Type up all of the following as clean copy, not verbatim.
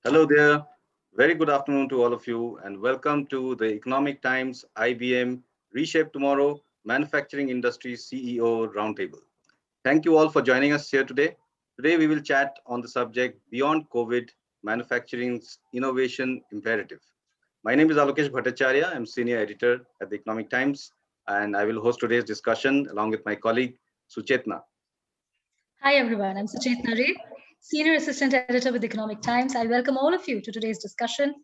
Hello there. Very good afternoon to all of you, and welcome to the Economic Times IBM Reshape Tomorrow Manufacturing Industry CEO Roundtable. Thank you all for joining us here today. Today, we will chat on the subject Beyond COVID Manufacturing's Innovation Imperative. My name is Alokesh Bhattacharya. I'm Senior Editor at the Economic Times, and I will host today's discussion along with my colleague Suchetna. Hi everyone, I'm Suchetna Ray, Senior Assistant Editor with Economic Times. I welcome all of you to today's discussion.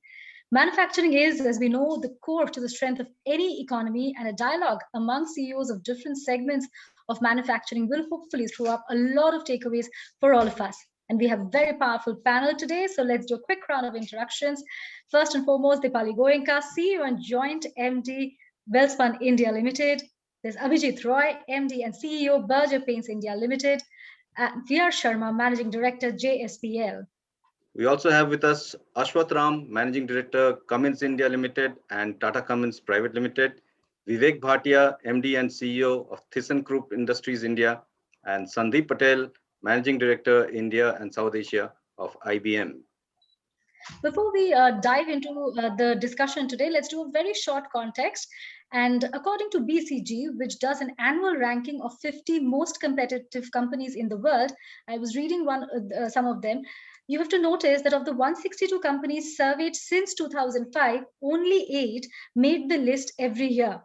Manufacturing is, as we know, the core to the strength of any economy, and a dialogue among CEOs of different segments of manufacturing will hopefully throw up a lot of takeaways for all of us. And we have a very powerful panel today, so let's do a quick round of introductions. First and foremost, Dipali Goenka, CEO and Joint MD, Welspun India Limited. There's Abhijit Roy, MD and CEO, Berger India Limited. VR Sharma, Managing Director, JSPL. We also have with us Ashwath Ram, Managing Director, Cummins India Limited and Tata Cummins Private Limited, Vivek Bhatia, MD and CEO of ThyssenKrupp Industries India, and Sandeep Patel, Managing Director, India and South Asia of IBM. Before we dive into the discussion today, let's do a very short context. And according to BCG, which does an annual ranking of 50 most competitive companies in the world, I was reading some of them. You have to notice that of the 162 companies surveyed since 2005, only 8 made the list every year.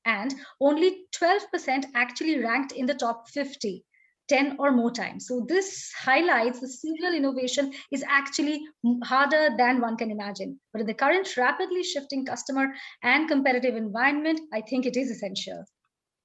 And only 12% actually ranked in the top 50. 10 or more times. So this highlights the serial innovation is actually harder than one can imagine. But in the current rapidly shifting customer and competitive environment, I think it is essential.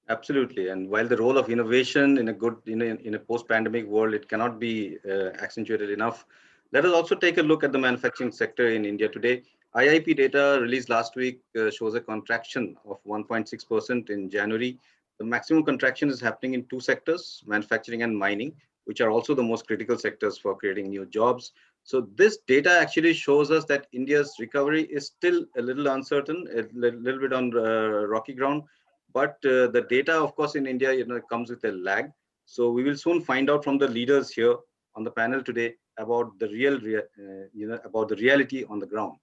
Absolutely. And while the role of innovation in a post-pandemic world, it cannot be accentuated enough. Let us also take a look at the manufacturing sector in India today. IIP data released last week shows a contraction of 1.6% in January. The maximum contraction is happening in two sectors, manufacturing and mining, which are also the most critical sectors for creating new jobs. So this data actually shows us that India's recovery is still a little uncertain, a little bit on rocky ground. But the data, of course, in India, comes with a lag. So we will soon find out from the leaders here on the panel today about the about the reality on the ground.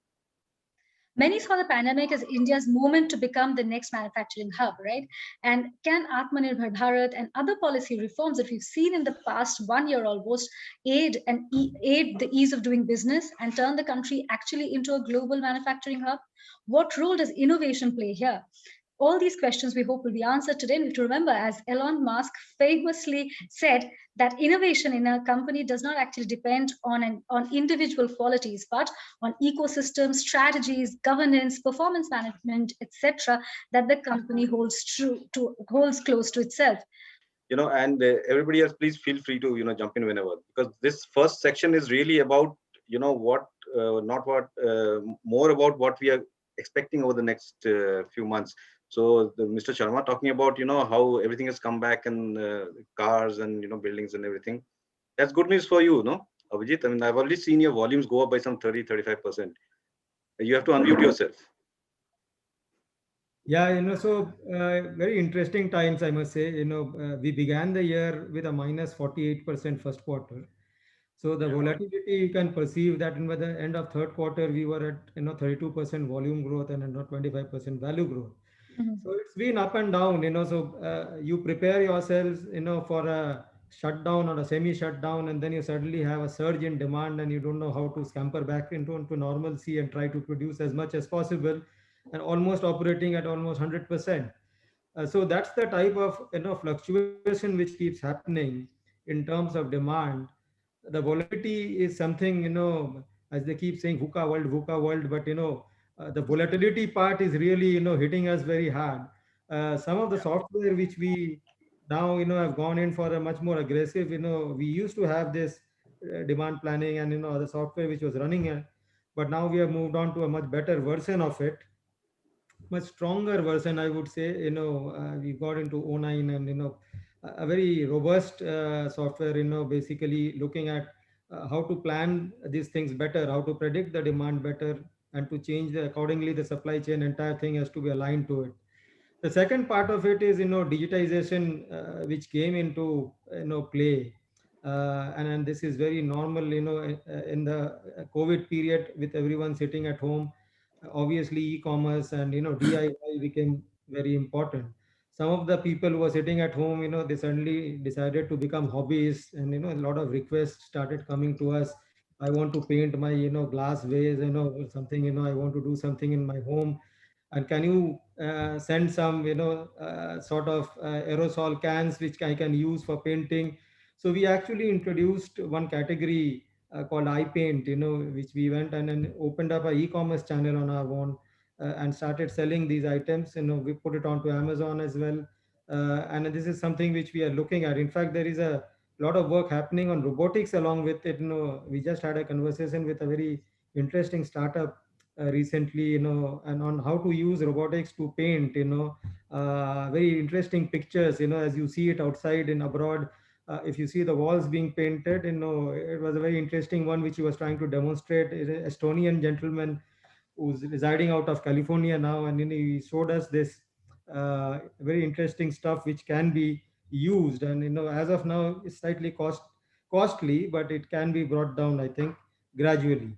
Many saw the pandemic as India's moment to become the next manufacturing hub, right? And can Atmanirbhar Bharat and other policy reforms that we've seen in the past 1 year almost aid the ease of doing business and turn the country actually into a global manufacturing hub? What role does innovation play here? All these questions we hope will be answered today. We have to remember, as Elon Musk famously said, that innovation in a company does not actually depend on individual qualities, but on ecosystems, strategies, governance, performance management, etc., that the company holds close to itself. And everybody else, please feel free to jump in whenever, because this first section is really about more about what we are expecting over the next few months. So Mr. Sharma talking about how everything has come back and cars and buildings and everything. That's good news for you, no, Abhijit? I mean, I've already seen your volumes go up by some 30-35%. You have to unmute yourself. Yeah, so very interesting times, I must say. We began the year with a minus 48% first quarter. So the volatility, you can perceive that by the end of third quarter, we were at 32% volume growth and 25% value growth. Mm-hmm. So it's been up and down. So you prepare yourselves, for a shutdown or a semi-shutdown, and then you suddenly have a surge in demand, and you don't know how to scamper back into normalcy and try to produce as much as possible, and almost operating at almost 100%. So that's the type of fluctuation which keeps happening in terms of demand. The volatility is something, as they keep saying, VUCA world, but the volatility part is really hitting us very hard. Some of the software which we now have gone in for a much more aggressive, we used to have this demand planning and the software which was running it, but now we have moved on to a much better version of it, much stronger version, I would say. We got into O9 and a very robust software, basically looking at how to plan these things better, how to predict the demand better, and to change accordingly the supply chain. Entire thing has to be aligned to it. The second part of it is digitization, which came into play. And this is very normal, in the COVID period, with everyone sitting at home. Obviously, e-commerce and DIY became very important. Some of the people who were sitting at home, they suddenly decided to become hobbyists, and a lot of requests started coming to us. I want to paint my glass vase, or something, I want to do something in my home, and can you send some sort of aerosol cans which I can use for painting. So we actually introduced one category called iPaint, which we went and then opened up a e-commerce channel on our own, and started selling these items. We put it onto Amazon as well, and this is something which we are looking at. In fact, there is a lot of work happening on robotics along with it. We just had a conversation with a very interesting startup recently, and on how to use robotics to paint, very interesting pictures, as you see it outside in abroad. If you see the walls being painted, it was a very interesting one which he was trying to demonstrate. Is an Estonian gentleman who's residing out of California now, and he showed us this very interesting stuff which can be used. And as of now, it's slightly costly, but it can be brought down, I think, gradually.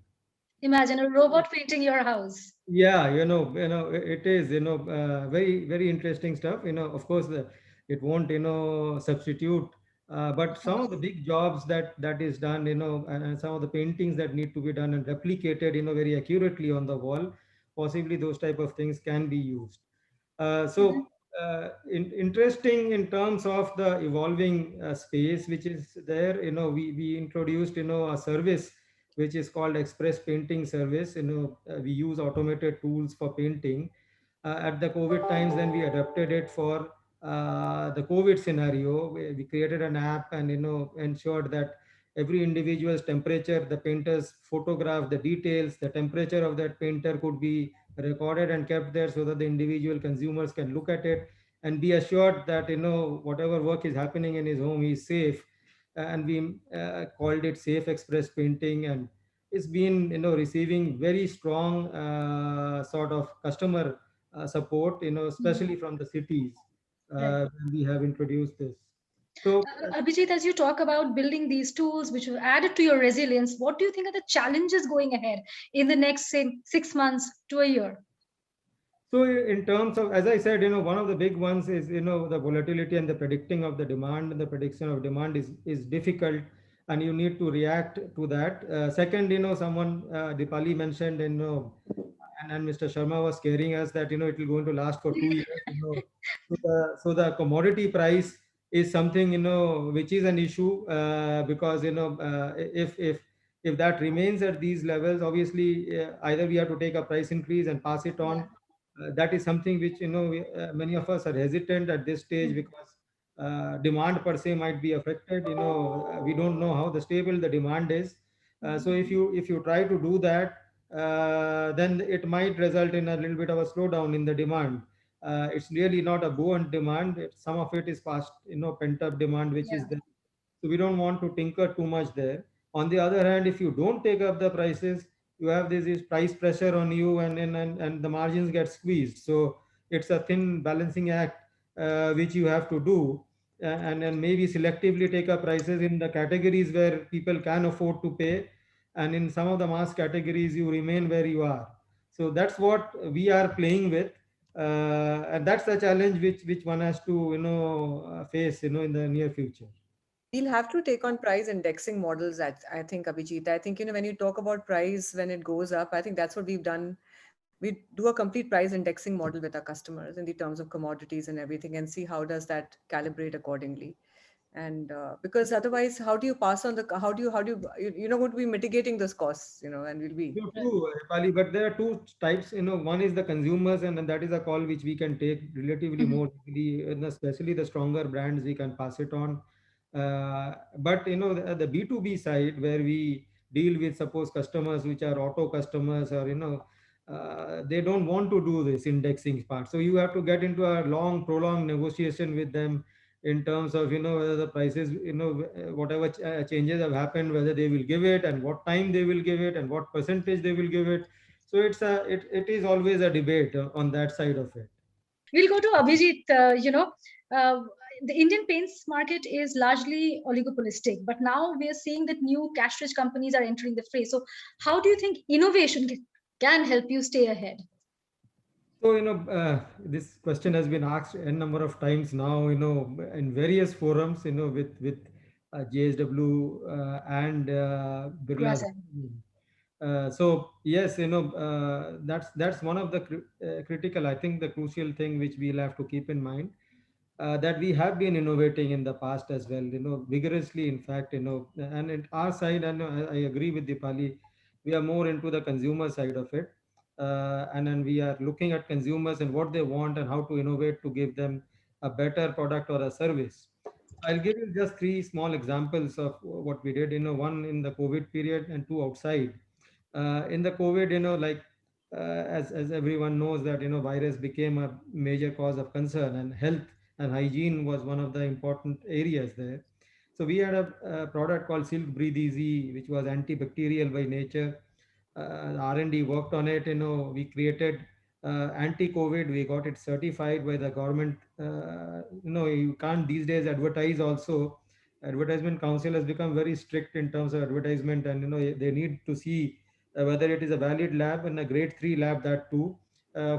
Imagine a robot painting your house. Yeah, it is, very, very interesting stuff. Of course, it won't, substitute, but Of some of the course. big jobs that is done, and some of the paintings that need to be done and replicated, very accurately on the wall, possibly those type of things can be used. Mhm. Interesting in terms of the evolving space which is there. We introduced, a service which is called Express Painting Service. We use automated tools for painting. At the COVID times, then we adapted it for the COVID scenario. We created an app and ensured that every individual's temperature, the painter's photograph, the details, the temperature of that painter could be recorded and kept there, so that the individual consumers can look at it and be assured that whatever work is happening in his home is safe. And we called it Safe Express Painting, and it's been receiving very strong sort of customer support, Mhm. especially from the cities, Right. when we have introduced this. So Abhijit, as you talk about building these tools which will add it to your resilience, what do you think are the challenges going ahead in the next, say, 6 months to a year? So in terms of, as I said, one of the big ones is, the volatility and the predicting of the demand, and the prediction of demand is difficult, and you need to react to that. Second, someone, Dipali mentioned, and Mr. Sharma was scaring us that, it will going to last for 2 years. So the commodity price is something, which is an issue, because, if that remains at these levels, obviously, either we have to take a price increase and pass it Yeah. on. That is something which, many of us are hesitant at this stage, Mhm. because demand per se might be affected. We don't know how the stable the demand is. So Mhm. if you try to do that, then it might result in a little bit of a slowdown in the demand. It's really not a buoyant demand. Some of it is past, pent up demand which is Yeah. there. So we don't want to tinker too much there. On the other hand, if you don't take up the prices, you have this price pressure on you, and the margins get squeezed. So it's a thin balancing act, which you have to do, and then maybe selectively take up prices in the categories where people can afford to pay, and in some of the mass categories you remain where you are. So that's what we are playing with, and that's the challenge which one has to face in the near future. We'll have to take on price indexing models. I think, Abhijit. I think, when you talk about price when it goes up, I think that's what we've done. We do a complete price indexing model with our customers in the terms of commodities and everything, and see how does that calibrate accordingly. And because otherwise, how do you pass on the you're not going to be mitigating those costs, and we'll be. No, true, Pali, but there are two types. One is the consumers, and then that is a call which we can take relatively Mhm. more easily, and especially the stronger brands, we can pass it on. But the B2B side, where we deal with, suppose, customers which are auto customers, or they don't want to do this indexing part. So you have to get into a long, prolonged negotiation with them, in terms of whether the prices, whatever changes have happened, whether they will give it, and what time they will give it, and what percentage they will give it. So it is always a debate on that side of it. We'll go to Abhijit. Uh, the Indian paints market is largely oligopolistic, but now we are seeing that new cash-rich companies are entering the fray. So how do you think innovation can help you stay ahead? So, this question has been asked a number of times now, in various forums, with JSW and Birla. Grasan. So yes, that's one of the critical, I think, the crucial thing which we'll have to keep in mind, that we have been innovating in the past as well, vigorously. In fact, and at our side, and I agree with Dipali, we are more into the consumer side of it, and then we are looking at consumers and what they want and how to innovate to give them a better product or a service. I'll give you just three small examples of what we did. One in the COVID period and two outside. In the COVID, as everyone knows that virus became a major cause of concern, and health and hygiene was one of the important areas there. So we had a product called Silk Breathe Easy, which was antibacterial by nature. R&D worked on it. We created anti-COVID. We got it certified by the government. You can't these days advertise also. Advertisement Council has become very strict in terms of advertisement, and they need to see whether it is a valid lab and a grade 3 lab, that too,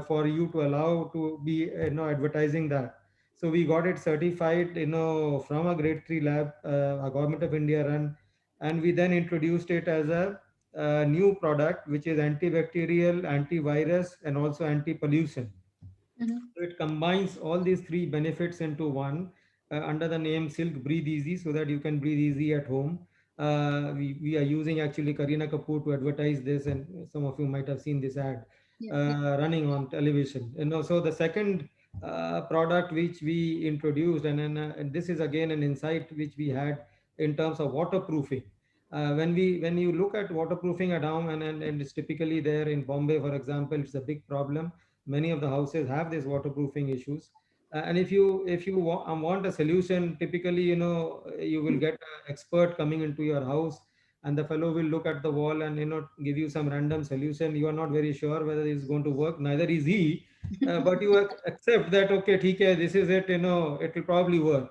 for you to allow to be advertising that. So we got it certified from a grade 3 lab, a government of India run, and we then introduced it as a new product which is antibacterial, antivirus, and also anti-pollution. So it combines all these three benefits into one, under the name Silk Breathe Easy, so that you can breathe easy at home. We are using actually Kareena Kapoor to advertise this, and some of you might have seen this ad running on television. So the second product which we introduced, and this is again an insight which we had in terms of waterproofing. When you look at waterproofing at home, and it's typically there in Bombay, for example, it's a big problem. Many of the houses have these waterproofing issues, and if you want a solution, typically you will get an expert coming into your house, and the fellow will look at the wall and give you some random solution. You are not very sure whether it's going to work, neither is he, but you accept that, okay, okay, this is it, it will probably work.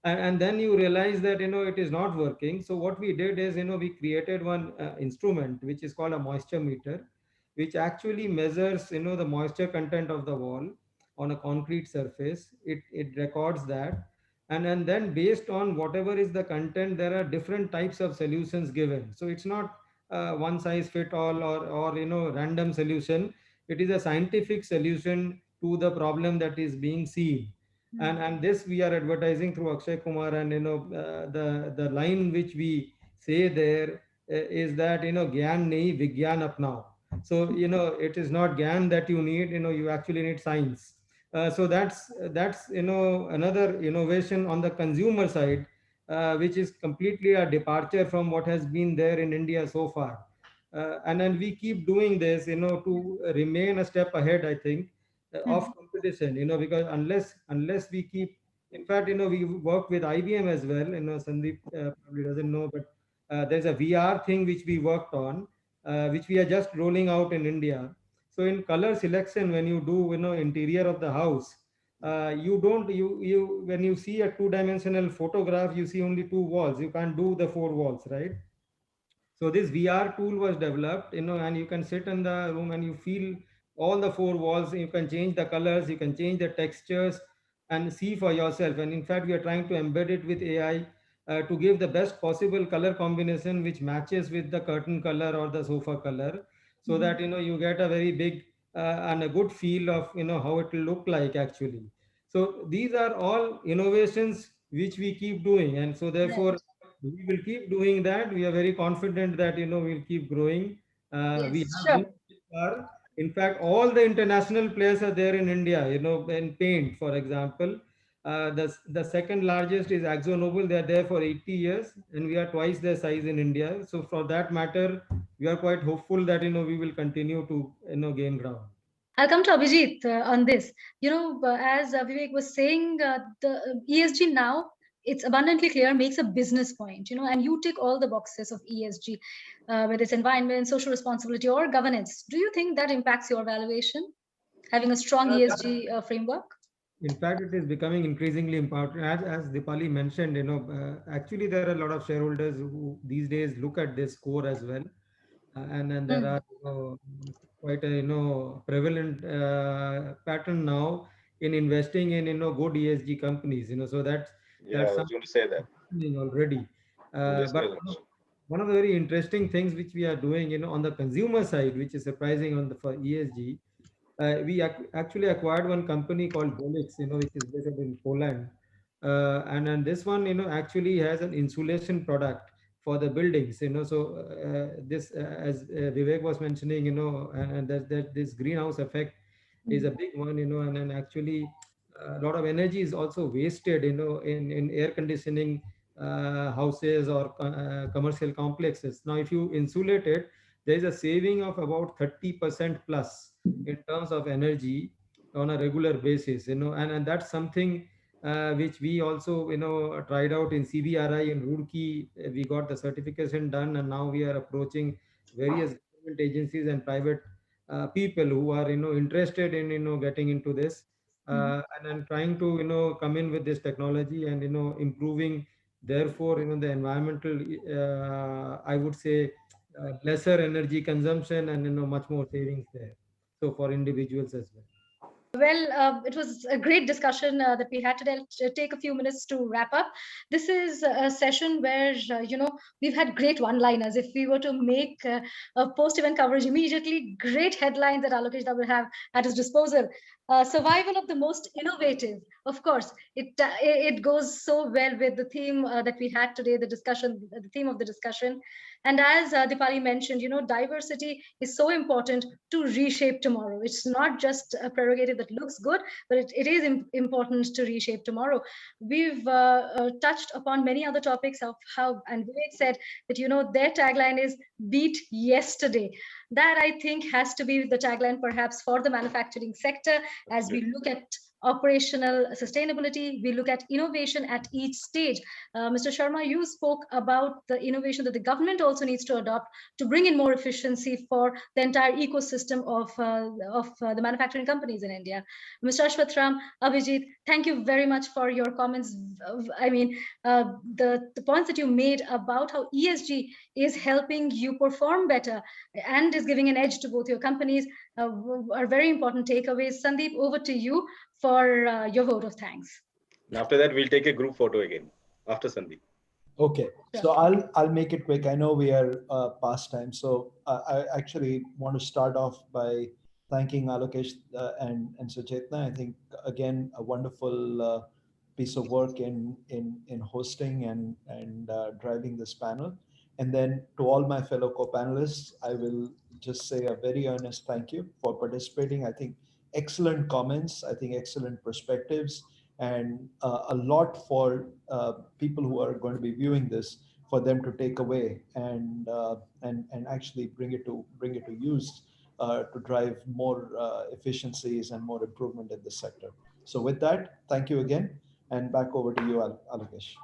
And then you realize that it is not working. So what we did is we created one instrument which is called a moisture meter, which actually measures the moisture content of the wall on a concrete surface. It records that, and then based on whatever is the content, there are different types of solutions given. So it's not one size fit all, or random solution. It is a scientific solution to the problem that is being seen. And this we are advertising through Akshay Kumar, and the line which we say there is that gyan nahi vigyan apnao. So it is not gyan that you need, you actually need science. So that's another innovation on the consumer side, which is completely a departure from what has been there in India so far. And then we keep doing this to remain a step ahead, I think, of competition, because unless we keep, in fact, we work with IBM as well. Sandeep probably doesn't know, but there's a VR thing which we worked on, which we are just rolling out in India. So in color selection, when you do interior of the house, you don't you when you see a two-dimensional photograph, you see only two walls. You can't do the four walls, right? So this VR tool was developed, and you can sit in the room and you feel all the four walls. You can change the colors, you can change the textures, and see for yourself. And in fact, we are trying to embed it with AI to give the best possible color combination which matches with the curtain color or the sofa color, so that you get a very big and a good feel of how it will look like actually. So these are all innovations which we keep doing, and so therefore we will keep doing that. We are very confident that we'll keep growing. We Yes, have sure. been far. In fact, all the international players are there in India. In paint, for example, the second largest is AkzoNobel. They are there for 80 years, and we are twice their size in India. So for that matter, we are quite hopeful that we will continue to gain ground. I'll come to Abhijit on this. As Vivek was saying, the ESG now, it's abundantly clear, makes a business point, and you tick all the boxes of ESG, whether it's environment, social responsibility, or governance. Do you think that impacts your valuation, having a strong Uh, ESG framework? In fact, it is becoming increasingly important. As Dipali mentioned, actually there are a lot of shareholders who these days look at this core as well, and then there are quite a prevalent pattern now in investing in good ESG companies. So Yeah, I that's was something going to say that. happening already. Yes, But one of the very interesting things which we are doing, on the consumer side, which is surprising for ESG, we actually acquired one company called Bolix, which is based in Poland. And this one, actually has an insulation product for the buildings, so this, as Vivek was mentioning, and that this greenhouse effect is a big one, and then actually a lot of energy is also wasted, in air conditioning houses or commercial complexes. Now, if you insulate it, there is a saving of about 30% plus in terms of energy on a regular basis, and that's something which we also tried out in CBRI in Roorkee. We got the certification done, and now we are approaching various government agencies and private people who are interested in getting into this, and then trying to come in with this technology and improving, therefore the environmental, I would say, lesser energy consumption, and much more savings there, so for individuals as well. Well, it was a great discussion that we had today. I'll take a few minutes to wrap up. This is a session where, we've had great one-liners. If we were to make a post-event coverage immediately, great headlines that Alokesh will have at his disposal. Survival of the most innovative. Of course, it goes so well with the theme that we had today, the theme of the discussion. And as Dipali mentioned, diversity is so important to reshape tomorrow. It's not just a prerogative that looks good, but it is important to reshape tomorrow. We've touched upon many other topics of how, and Vivek said that, their tagline is beat yesterday. That, I think, has to be the tagline perhaps for the manufacturing sector as we look at operational sustainability, we look at innovation at each stage. Mr. Sharma, you spoke about the innovation that the government also needs to adopt to bring in more efficiency for the entire ecosystem of the manufacturing companies in India. Mr. Ashwattham, Abhijit, thank you very much for your comments. I mean, the points that you made about how ESG is helping you perform better and is giving an edge to both your companies are very important takeaways. Sandeep, over to you for your vote of thanks. And after that, we'll take a group photo again after Sandeep. Okay, so I'll make it quick. I know we are past time, so I actually want to start off by thanking Alokesh and Suchetna. I think again a wonderful piece of work in hosting and driving this panel. And then to all my fellow co-panelists, I will just say a very earnest thank you for participating. I think excellent comments. I think excellent perspectives, and a lot for people who are going to be viewing this, for them to take away and actually bring it to use to drive more efficiencies and more improvement in this sector. So with that, thank you again, and back over to you, Alokesh.